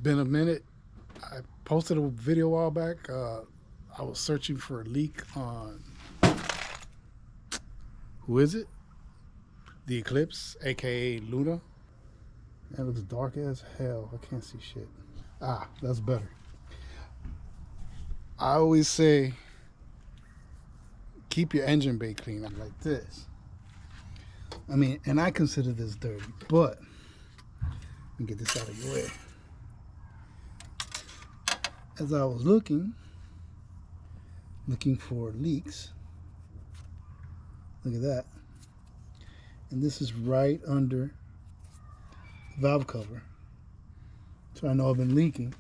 been a minute. I posted a video a while back. I was searching for a leak on, who is it? The Eclipse, aka Luna. That looks dark as hell. I can't see shit. Ah, that's better. I always say, keep your engine bay clean like this. I mean, and I consider this dirty, but let me get this out of your way. As I was looking for leaks, look at that. And this is right under the valve cover. So I know I've been leaking.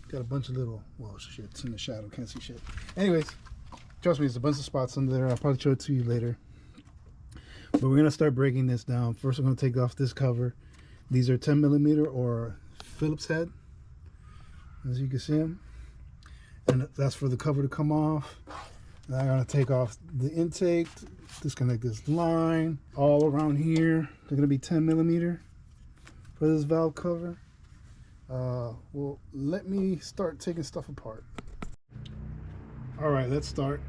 Got a bunch of little, well, shit, it's in the shadow, can't see shit. Anyways, trust me, there's a bunch of spots under there. I'll probably show it to you later. But we're gonna start breaking this down. First, I'm gonna take off this cover. These are 10mm or Phillips head, as you can see them. And that's for the cover to come off. Now I'm gonna take off the intake, disconnect this line. All around here, they're gonna be 10mm for this valve cover. Well, let me start taking stuff apart. All right, let's start.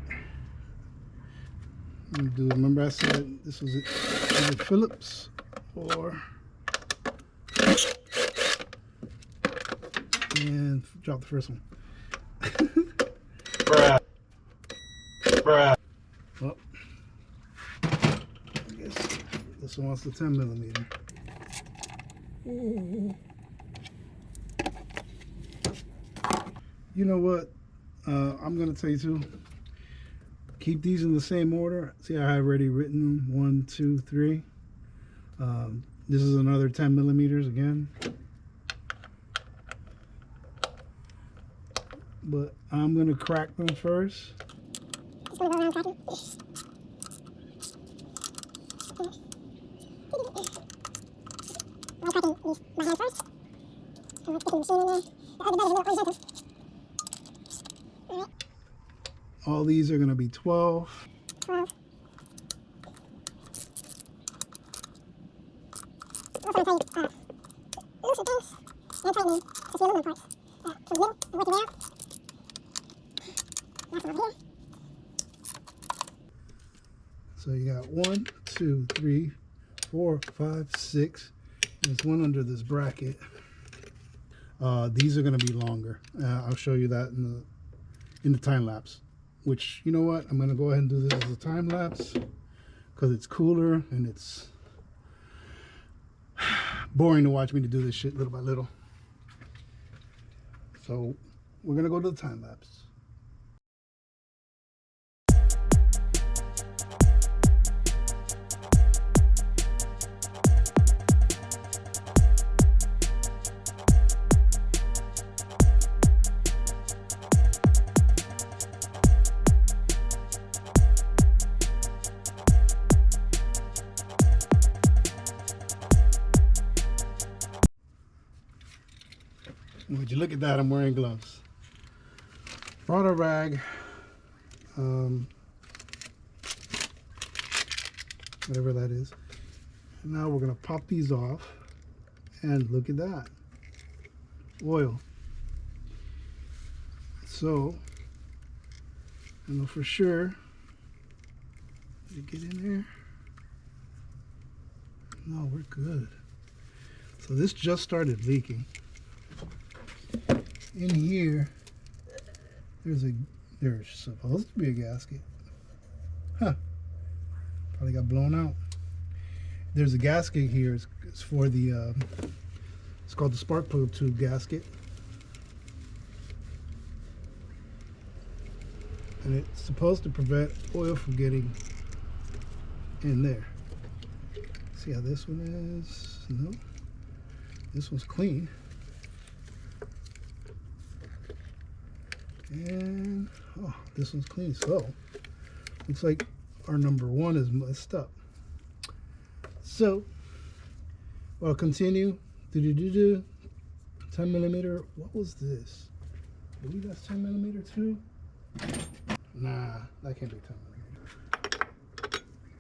Remember I said this was either Phillips or, and drop the first one. Bruh. Well, I guess this one wants the 10mm. You know what? I'm gonna tell you too. Keep these in the same order. See, I have already written them 1, 2, 3. This is another 10mm again. But I'm gonna crack them first. Just gonna go around cracking. I'm cracking these by hand first. And we're sticking the machine in there. The other bed is a little horizontal. Alright. All these are gonna be 12. 12. Also, I'm trying loosen things and tightening just the aluminum parts. From the middle and working out. That's over here. So you got 1, 2, 3, 4, 5, 6. There's one under this bracket. These are going to be longer. I'll show you that in the time lapse. Which, you know what? I'm going to go ahead and do this as a time lapse because it's cooler and it's boring to watch me to do this shit little by little. So we're going to go to the time lapse. Would you look at that? I'm wearing gloves. Brought a rag, whatever that is. And now we're gonna pop these off, and look at that, oil. So I know for sure. Did it get in there? No, we're good. So this just started leaking. In here, there's supposed to be a gasket. Huh. Probably got blown out. There's a gasket here. It's for the, it's called the spark plug tube gasket. And it's supposed to prevent oil from getting in there. See how this one is? No. This one's clean. And oh, this one's clean. So looks like our number one is messed up. So I'll continue. 10mm. What was this? I believe that's 10mm too. Nah, that can't be 10mm.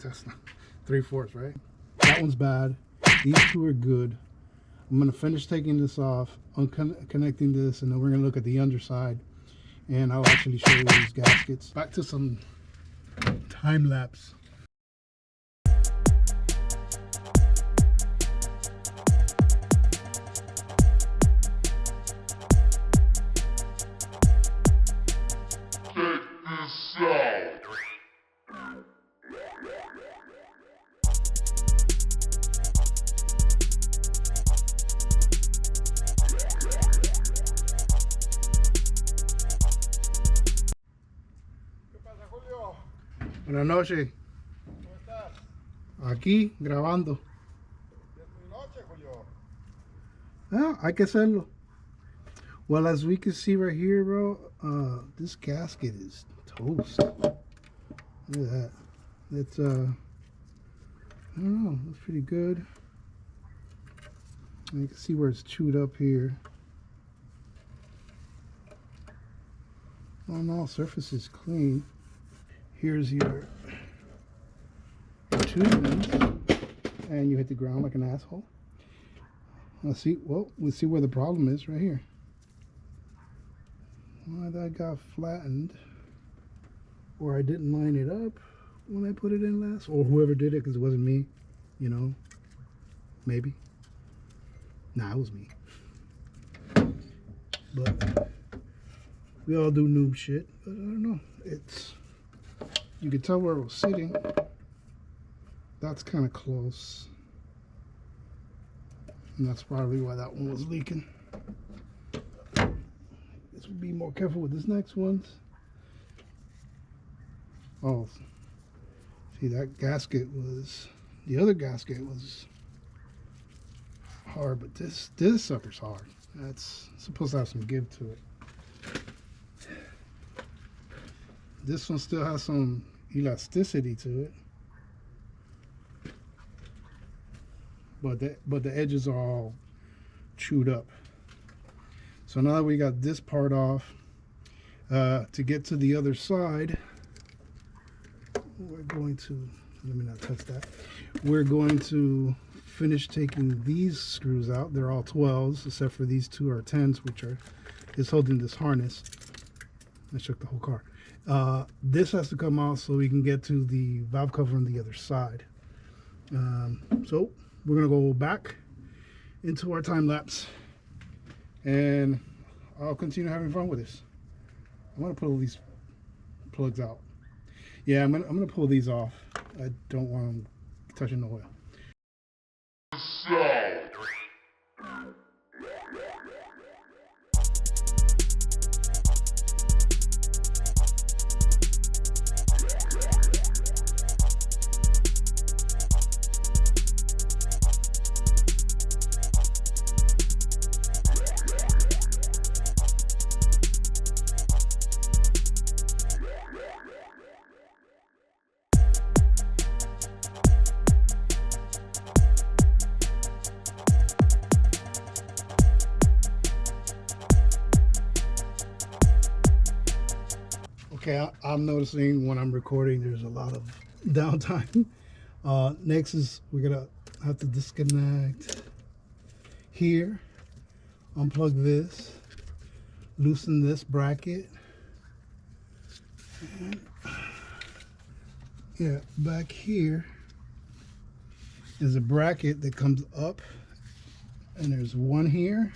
That's not 3/4, right? That one's bad. These two are good. I'm going to finish taking this off, connecting this, and then we're going to look at the underside, and I'll actually show you these gaskets. Back to some time lapse. Buenas noches. ¿Cómo estás? Aquí grabando. Es muy noche, Julio. Yeah, hay que hacerlo. Well, as we can see right here, bro, this gasket is toast. Look at that. That's I don't know, that's pretty good. And you can see where it's chewed up here. Oh no, surface is clean. Here's your tubes, and you hit the ground like an asshole. Let's see. Well, we'll see where the problem is right here. Why that got flattened, or I didn't line it up when I put it in last, or whoever did it, because it wasn't me. You know, maybe. Nah, it was me. But we all do noob shit. But I don't know. It's, you can tell where it was sitting. That's kind of close. And that's probably why that one was leaking. Guess we'll be more careful with this next one. Oh, see, that gasket was, the other gasket was hard, but this sucker's hard. That's supposed to have some give to it. This one still has some elasticity to it, but the edges are all chewed up. So now that we got this part off, to get to the other side, we're going to, let me not touch that. We're going to finish taking these screws out. They're all 12s, except for these two are 10s, which is holding this harness. I shook the whole car. This has to come out so we can get to the valve cover on the other side. So we're gonna go back into our time lapse, and I'll continue having fun with this. I'm gonna pull these plugs out. Yeah, I'm gonna pull these off. I don't want them touching the oil. Okay, I'm noticing when I'm recording there's a lot of downtime. Next is we're gonna have to disconnect here, unplug this, loosen this bracket, and yeah, back here is a bracket that comes up, and there's one here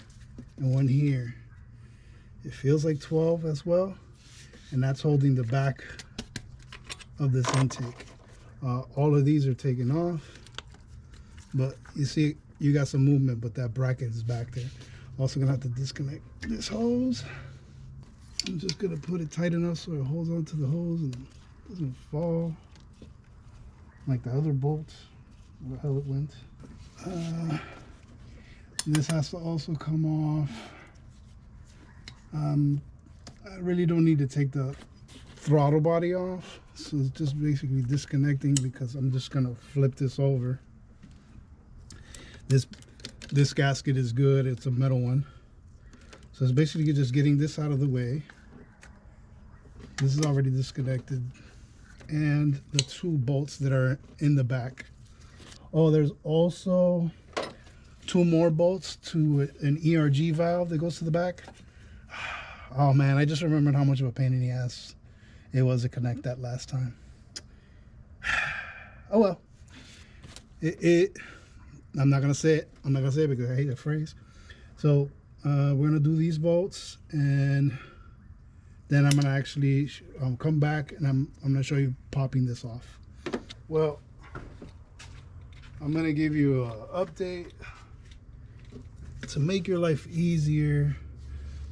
and one here. It feels like 12 as well, and that's holding the back of this intake. All of these are taken off, but you see you got some movement, but that bracket is back there. Also gonna have to disconnect this hose. I'm just gonna put it tight enough so it holds onto the hose and doesn't fall like the other bolts. Where the hell it went. This has to also come off. I really don't need to take the throttle body off, so it's just basically disconnecting, because I'm just gonna flip this over. This gasket is good, it's a metal one, so it's basically just getting this out of the way. This is already disconnected, and the two bolts that are in the back. Oh, there's also 2 more bolts to an ERG valve that goes to the back. Oh man, I just remembered how much of a pain in the ass it was to connect that last time. Oh well. I'm not gonna say it. I'm not gonna say it because I hate that phrase. So we're gonna do these bolts, and then I'm gonna actually come back and I'm gonna show you popping this off. Well, I'm gonna give you an update to make your life easier.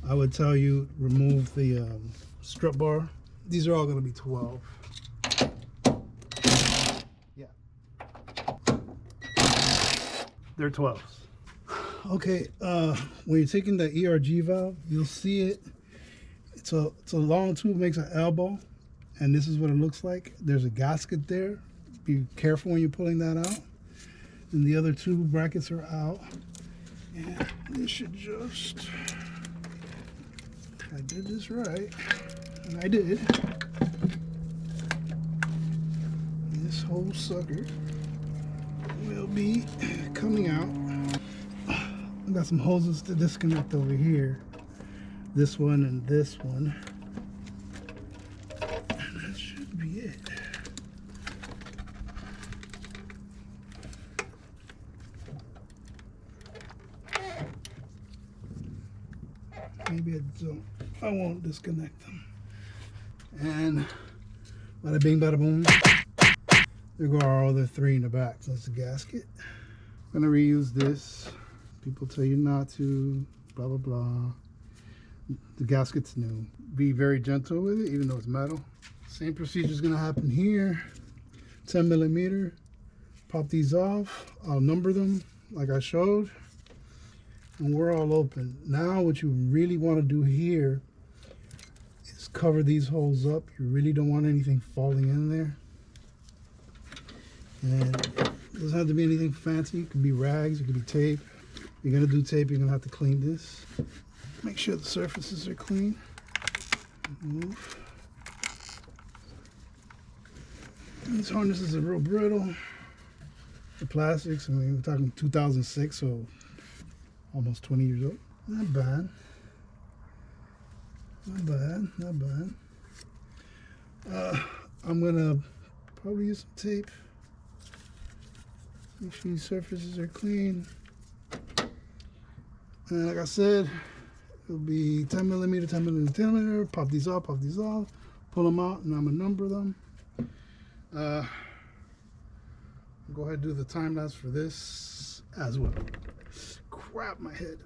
I would tell you remove the strut bar. These are all gonna be 12. Yeah, they're 12s. Okay, when you're taking the ERG valve, you'll see it. It's a long tube, makes an elbow, and this is what it looks like. There's a gasket there. Be careful when you're pulling that out. And the other 2 brackets are out. And this should just, I did this right, and I did. This whole sucker will be coming out. I've got some hoses to disconnect over here. This one and this one. And that should be it. Maybe I won't disconnect them. And bada bing, bada boom. There go our other 3 in the back. So that's the gasket. I'm gonna reuse this. People tell you not to, blah, blah, blah. The gasket's new. Be very gentle with it, even though it's metal. Same procedure is gonna happen here. 10 millimeter. Pop these off. I'll number them like I showed. And we're all open. Now what you really want to do here is cover these holes up. You really don't want anything falling in there. And it doesn't have to be anything fancy. It could be rags, it could be tape. If you're gonna do tape, you're gonna have to clean this. Make sure the surfaces are clean. Move. These harnesses are real brittle. The plastics, I mean, we're talking 2006, so almost 20 years old. Not bad. Not bad, not bad. I'm gonna probably use some tape. Make sure these surfaces are clean. And like I said, it'll be 10 millimeter, 10 millimeter, 10 millimeter. Pop these off, pull them out, and I'm gonna number them. Go ahead and do the time lapse for this as well. Crap, my head.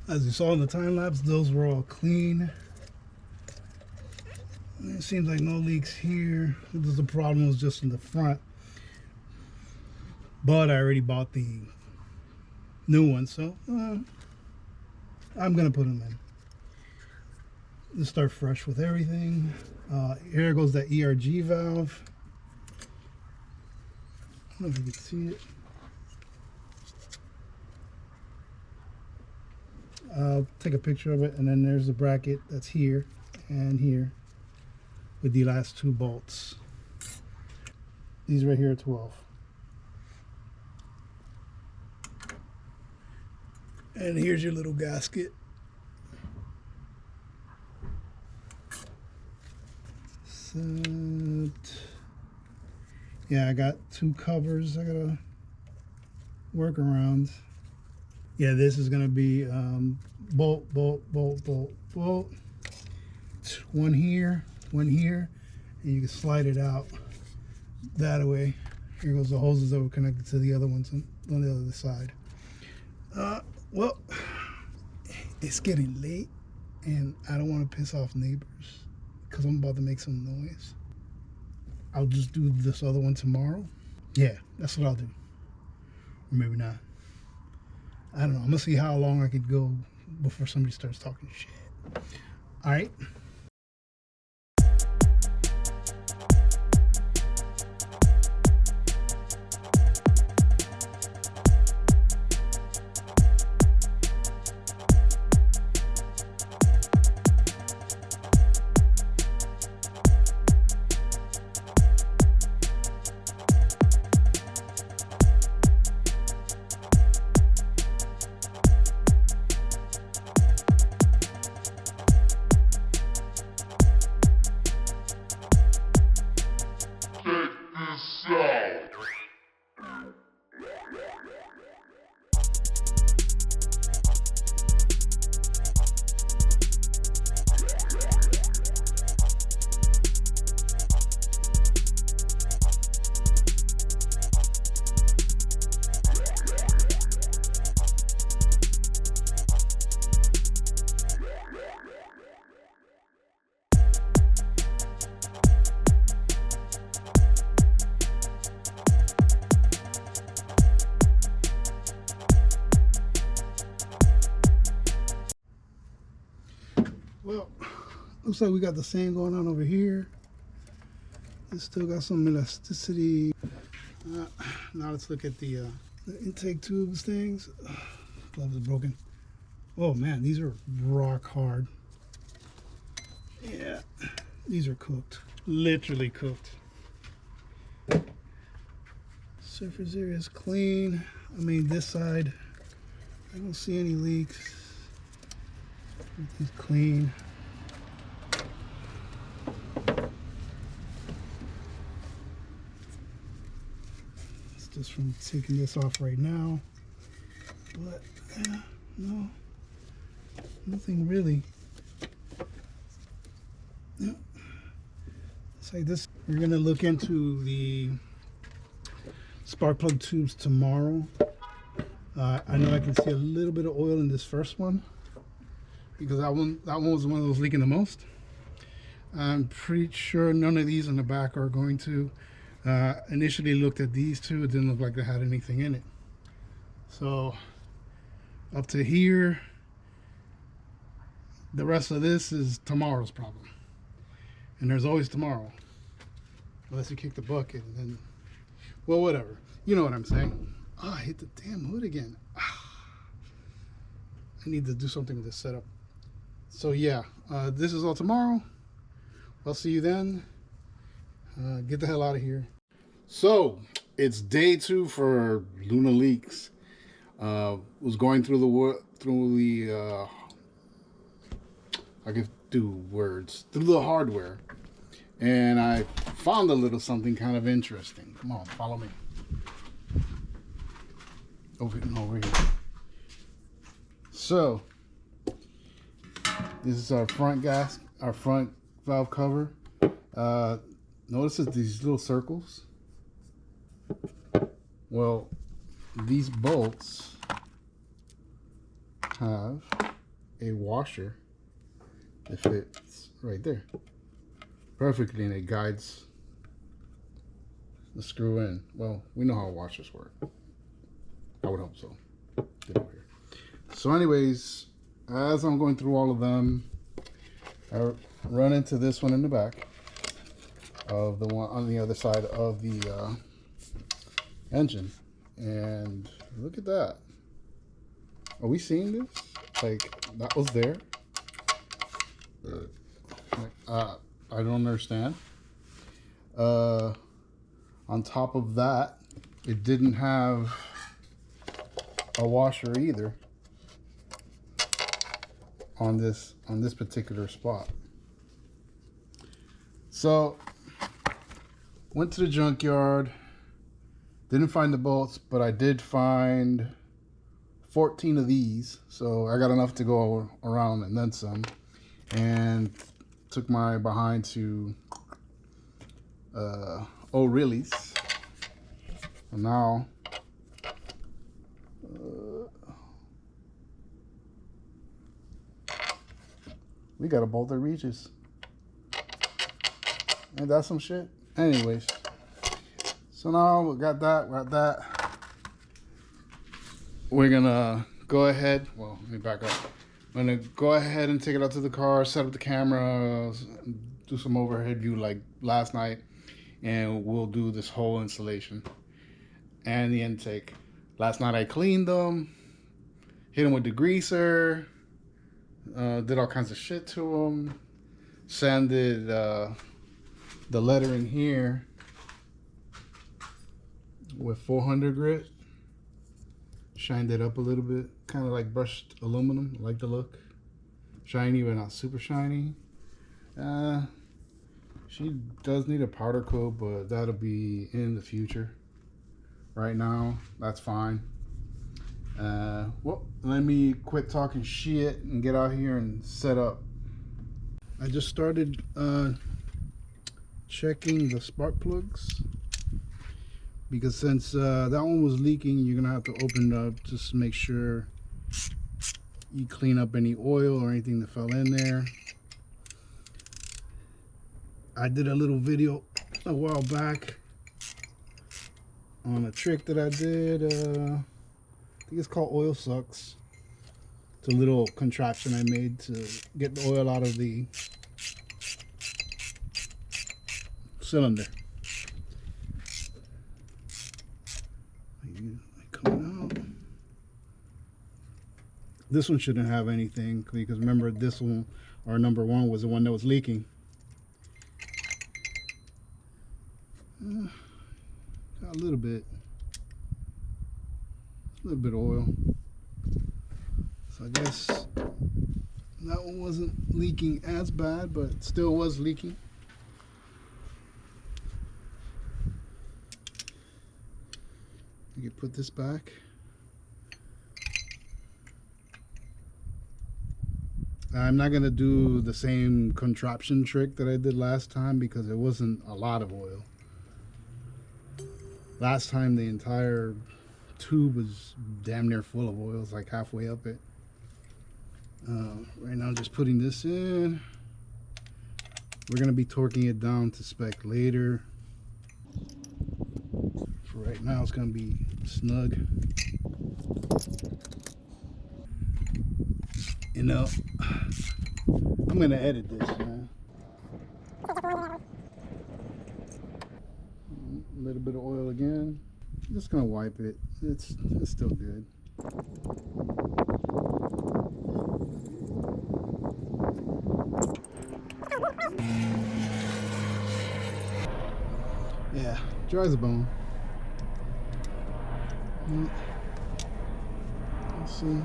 As you saw in the time lapse, those were all clean. It seems like no leaks here. The problem was just in the front. But I already bought the new one, so I'm gonna put them in. Let's start fresh with everything. Here goes that ERG valve. I don't know if you can see it. I'll take a picture of it, and then there's the bracket that's here and here with the last 2 bolts. These right here are 12. And here's your little gasket. So, yeah, I got 2 covers I gotta work around. Yeah, this is gonna be bolt, bolt, bolt, bolt, bolt. One here, and you can slide it out that way. Here goes the hoses that were connected to the other ones on the other side. Well, it's getting late, and I don't want to piss off neighbors because I'm about to make some noise. I'll just do this other one tomorrow. Yeah, that's what I'll do. Or maybe not. I don't know. I'm gonna see how long I could go before somebody starts talking shit. All right. Well, looks like we got the same going on over here. It's still got some elasticity. Now let's look at the intake tubes things. Gloves are broken. Oh man, these are rock hard. Yeah, these are cooked. Literally cooked. Surface area is clean. I mean, this side, I don't see any leaks. Everything's clean. It's just from taking this off right now. But yeah, no, nothing really. Yeah. It's like this. We're gonna look into the spark plug tubes tomorrow. I know I can see a little bit of oil in this first one, because that one was one of those leaking the most. I'm pretty sure none of these in the back are going to. Initially looked at these two, it didn't look like they had anything in it. So up to here, the rest of this is tomorrow's problem. And there's always tomorrow. Unless you kick the bucket and then, well, whatever. You know what I'm saying. Oh, I hit the damn hood again. I need to do something with this setup. So yeah, this is all tomorrow. I'll see you then. Get the hell out of here. So it's day 2 for Luna Leaks. Was going through the I could do words through the hardware, and I found a little something kind of interesting. Come on, follow me. Over here. So this is our front valve cover. Notice these little circles. Well, these bolts have a washer that fits right there perfectly, and it guides the screw in. Well, we know how washers work. I would hope so. Get over here. So anyways, as I'm going through all of them, I run into this one in the back of the one on the other side of the engine, and look at that. Are we seeing this? Like, that was there. I don't understand. On top of that, it didn't have a washer either on this particular spot. So went to the junkyard, didn't find the bolts, but I did find 14 of these, so I got enough to go around and then some, and took my behind to O'Reilly's. And now we got a bolt that reaches. Ain't that some shit? Anyways, so now we got that. We're gonna go ahead. Well, let me back up. I'm gonna go ahead and take it out to the car, set up the camera, do some overhead view like last night, and we'll do this whole installation and the intake. Last night I cleaned them, hit them with degreaser, did all kinds of shit to them, sanded the lettering here with 400 grit, shined it up a little bit, kind of like brushed aluminum. I like the look. Shiny but not super shiny. She does need a powder coat, but that'll be in the future. Right now, that's fine. Well, let me quit talking shit and get out here and set up. I just started checking the spark plugs, because since that one was leaking, you're gonna have to open it up just to make sure you clean up any oil or anything that fell in there. I did a little video a while back on a trick that I did. I think it's called oil sucks. It's a little contraption I made to get the oil out of the cylinder. Coming out. This one shouldn't have anything, because remember, this one, our number one, was the one that was leaking. Got a little bit of oil. So I guess that one wasn't leaking as bad, but it still was leaking. You can put this back. I'm not gonna do the same contraption trick that I did last time, because it wasn't a lot of oil. Last time the entire tube was damn near full of oil. It's like halfway up it. Right now I'm just putting this in. We're gonna be torquing it down to spec later. For right now it's gonna be snug. You know, I'm gonna edit this, man. A little bit of oil again. Just gonna wipe it. It's still good. Yeah, dry as a bone. Let's see.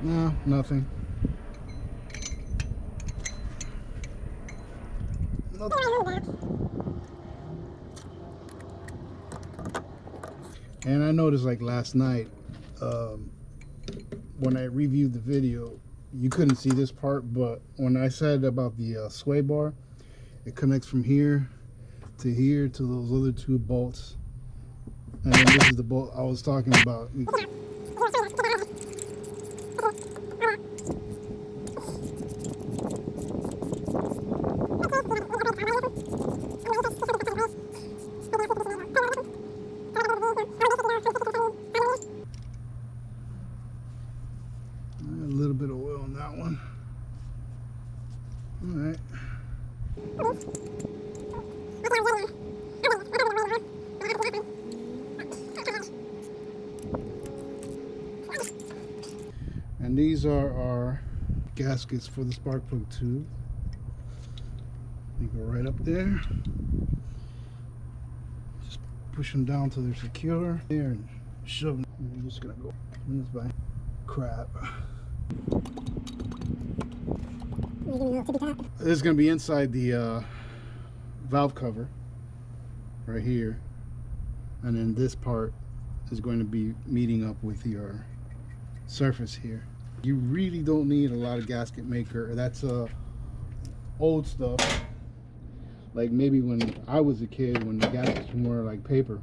No, nothing. And I noticed, like last night, when I reviewed the video, you couldn't see this part, but when I said about the sway bar, it connects from here to those other two bolts. And then this is the bolt I was talking about. A little bit of oil on that one. All right. And these are our gaskets for the spark plug tube. They go right up there. Just push them down till they're secure there and shove them. I'm just gonna go in this by crap. This is gonna be inside the valve cover right here, and then this part is going to be meeting up with your surface here. You really don't need a lot of gasket maker. That's old stuff. Like maybe when I was a kid, when the gaskets were more like paper.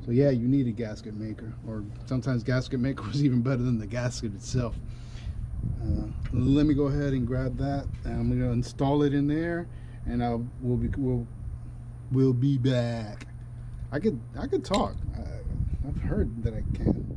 So yeah, you need a gasket maker, or sometimes gasket maker was even better than the gasket itself. Let me go ahead and grab that, and I'm gonna install it in there, and we'll be back. I could talk. I've heard that I can.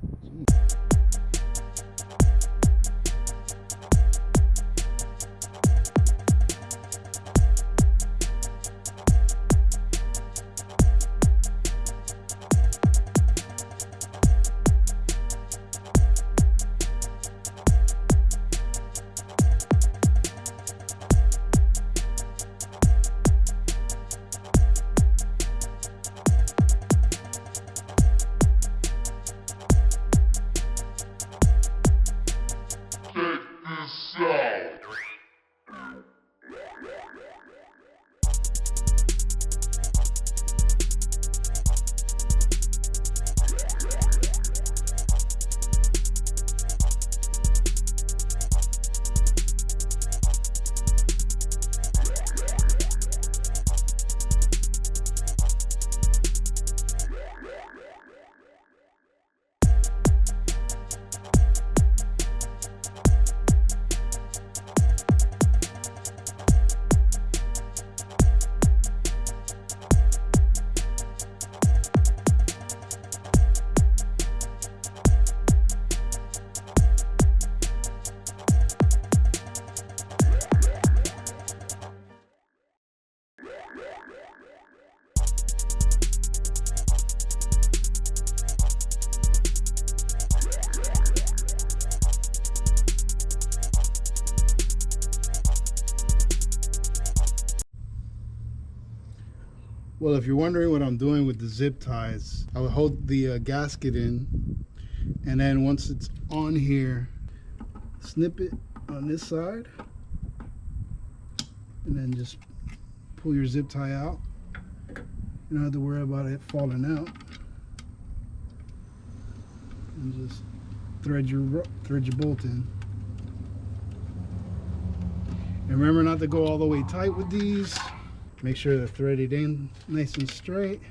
Well, if you're wondering what I'm doing with the zip ties, I would hold the gasket in, and then once it's on here, snip it on this side, and then just pull your zip tie out. You don't have to worry about it falling out. And just thread your bolt in. And remember not to go all the way tight with these. Make sure they're threaded in nice and straight.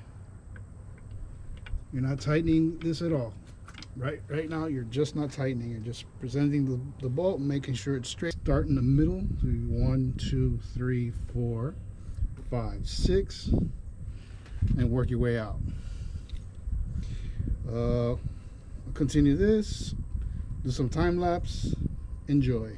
You're not tightening this at all. Right now, you're just not tightening. You're just presenting the bolt and making sure it's straight. Start in the middle. So 1, 2, 3, 4, 5, 6, and work your way out. Continue this. Do some time lapse. Enjoy.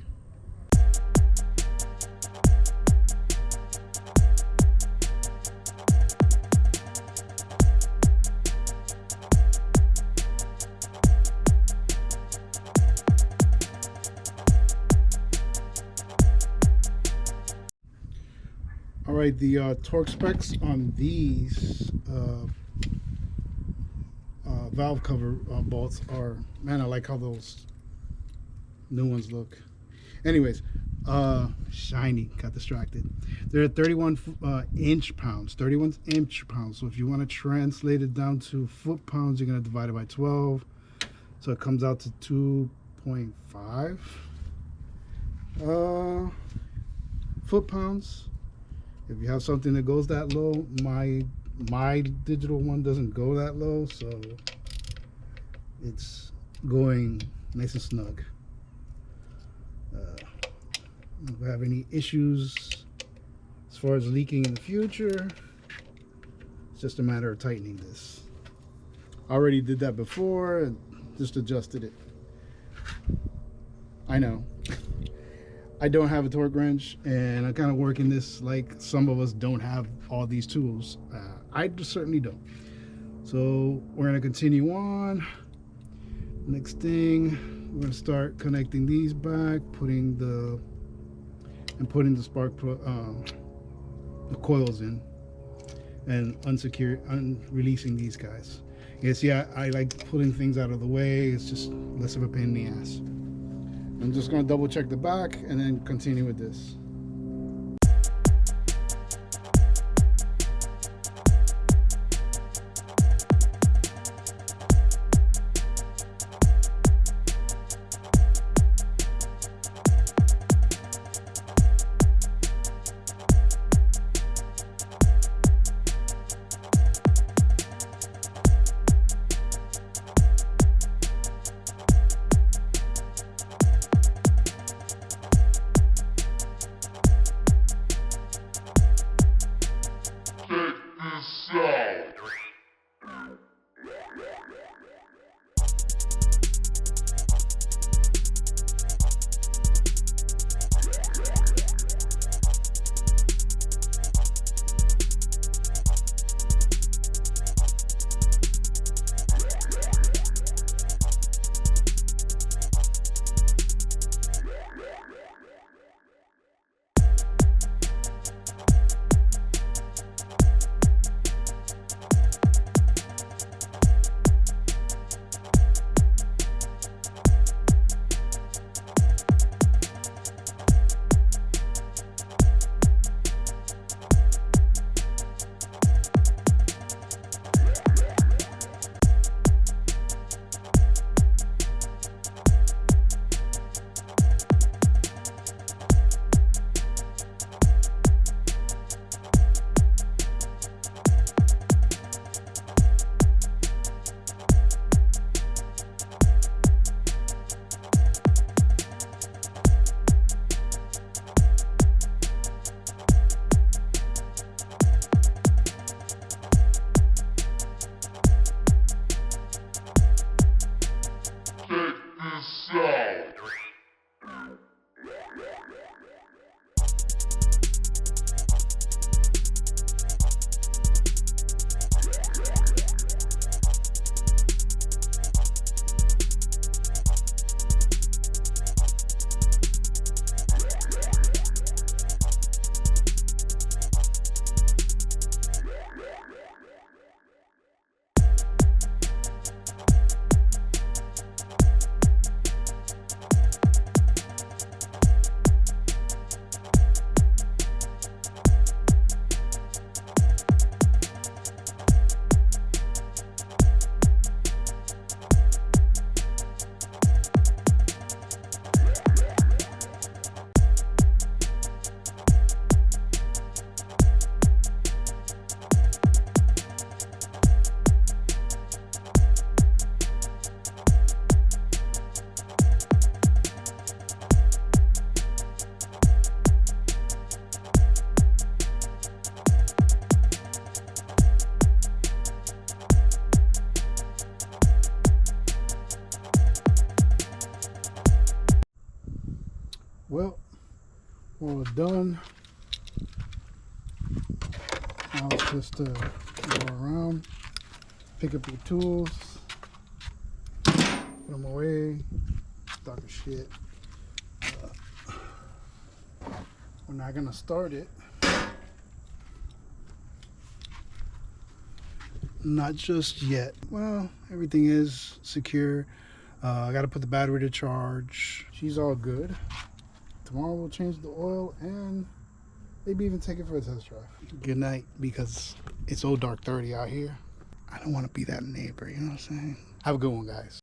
All right, the torque specs on these valve cover bolts are, man, I like how those new ones look. Anyways, shiny, got distracted. They're 31 inch pounds. So if you want to translate it down to foot pounds, you're going to divide it by 12. So it comes out to 2.5 foot pounds. If you have something that goes that low, my digital one doesn't go that low, so it's going nice and snug. If we have any issues as far as leaking in the future, it's just a matter of tightening this. I already did that before and just adjusted it. I know. I don't have a torque wrench, and I'm kind of working this like some of us don't have all these tools. I certainly don't. So we're going to continue on. Next thing, we're going to start connecting these back, putting the spark the coils in, and releasing these guys. Yes, yeah, I like pulling things out of the way. It's just less of a pain in the ass. I'm just going to double check the back and then continue with this. done. Now it's just go around, pick up your tools, put them away, dark as shit. We're not gonna start it. Not just yet. Well, everything is secure. I gotta put the battery to charge. She's all good. Tomorrow we'll change the oil and maybe even take it for a test drive. Good night, because it's old dark 30 out here. I don't want to be that neighbor, you know what I'm saying? Have a good one, guys.